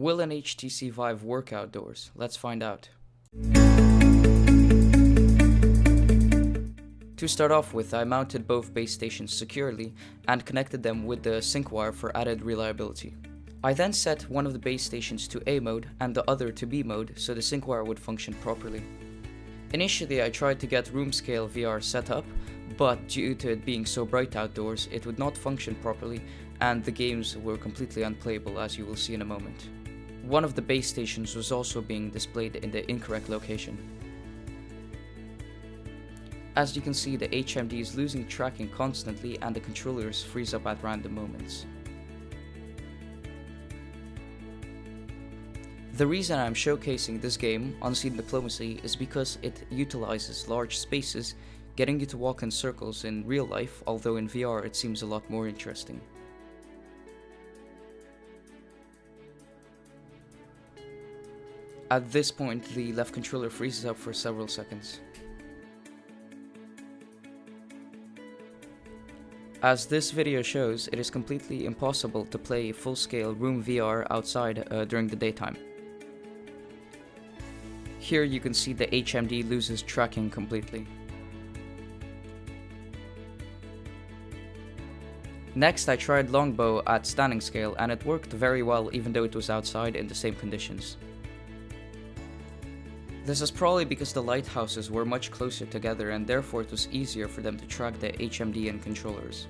Will an HTC VIVE work outdoors? Let's find out. To start off with, I mounted both base stations securely and connected them with the sync wire for added reliability. I then set one of the base stations to A mode and the other to B mode so the sync wire would function properly. Initially, I tried to get room scale VR set up, but due to it being so bright outdoors, it would not function properly and the games were completely unplayable, as you will see in a moment. One of the base stations was also being displayed in the incorrect location. As you can see, the HMD is losing tracking constantly and the controllers freeze up at random moments. The reason I'm showcasing this game, Unseen Diplomacy, is because it utilizes large spaces, getting you to walk in circles in real life, although in VR it seems a lot more interesting. At this point, the left controller freezes up for several seconds. As this video shows, it is completely impossible to play full-scale room VR outside during the daytime. Here you can see the HMD loses tracking completely. Next, I tried Longbow at standing scale and it worked very well even though it was outside in the same conditions. This is probably because the lighthouses were much closer together and therefore it was easier for them to track the HMD and controllers.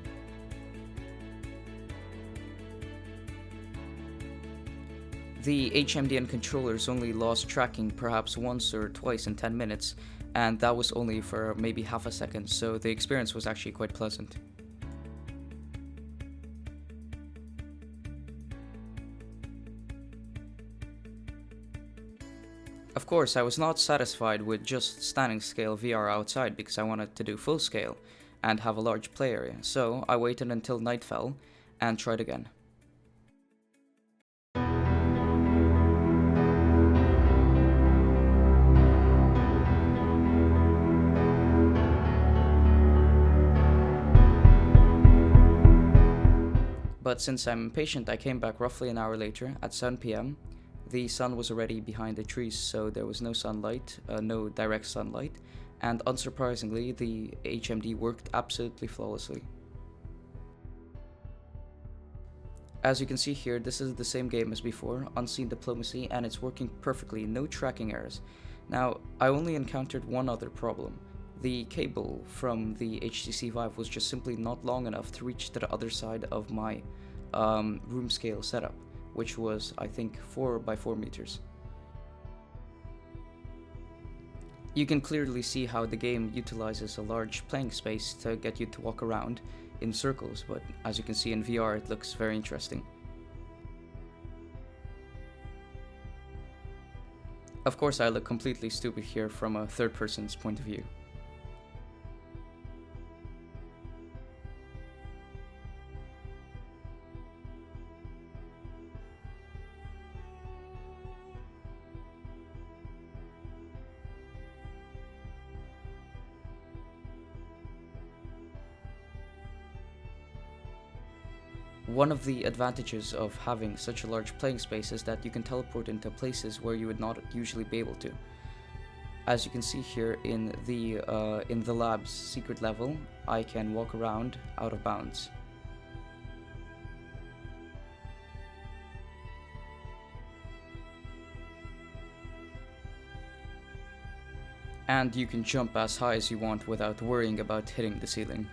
The HMD and controllers only lost tracking perhaps once or twice in 10 minutes, and that was only for maybe half a second, so the experience was actually quite pleasant. Of course, I was not satisfied with just standing scale VR outside because I wanted to do full scale and have a large play area, so I waited until night fell and tried again. But since I'm impatient, I came back roughly an hour later at 7 PM. The sun was already behind the trees, so there was no sunlight, no direct sunlight, and unsurprisingly, the HMD worked absolutely flawlessly. As you can see here, this is the same game as before, Unseen Diplomacy, and it's working perfectly, no tracking errors. Now, I only encountered one other problem. The cable from the HTC VIVE was just simply not long enough to reach to the other side of my room scale setup, which was, I think, 4 by 4 meters. You can clearly see how the game utilizes a large playing space to get you to walk around in circles, but as you can see in VR, it looks very interesting. Of course, I look completely stupid here from a third person's point of view. One of the advantages of having such a large playing space is that you can teleport into places where you would not usually be able to. As you can see here in the lab's secret level, I can walk around out of bounds. And you can jump as high as you want without worrying about hitting the ceiling.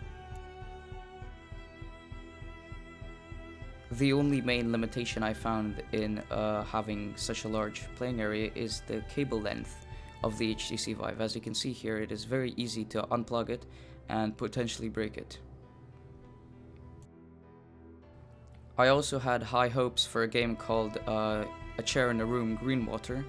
The only main limitation I found in having such a large playing area is the cable length of the HTC VIVE. As you can see here, it is very easy to unplug it and potentially break it. I also had high hopes for a game called A Chair in a Room Greenwater,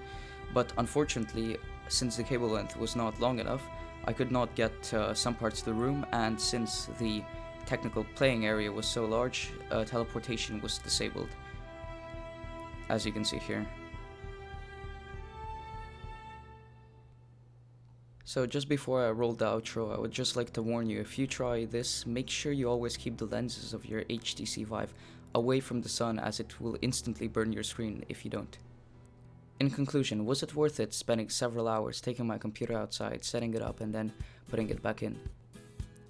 but unfortunately, since the cable length was not long enough, I could not get some parts of the room, and since the technical playing area was so large, teleportation was disabled, as you can see here. So just before I roll the outro, I would just like to warn you, if you try this, make sure you always keep the lenses of your HTC VIVE away from the sun, as it will instantly burn your screen if you don't. In conclusion, was it worth it spending several hours taking my computer outside, setting it up, and then putting it back in?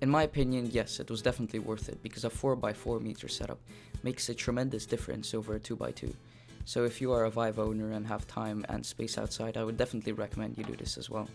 In my opinion, yes, it was definitely worth it, because a 4x4 meter setup makes a tremendous difference over a 2x2. So if you are a Vive owner and have time and space outside, I would definitely recommend you do this as well.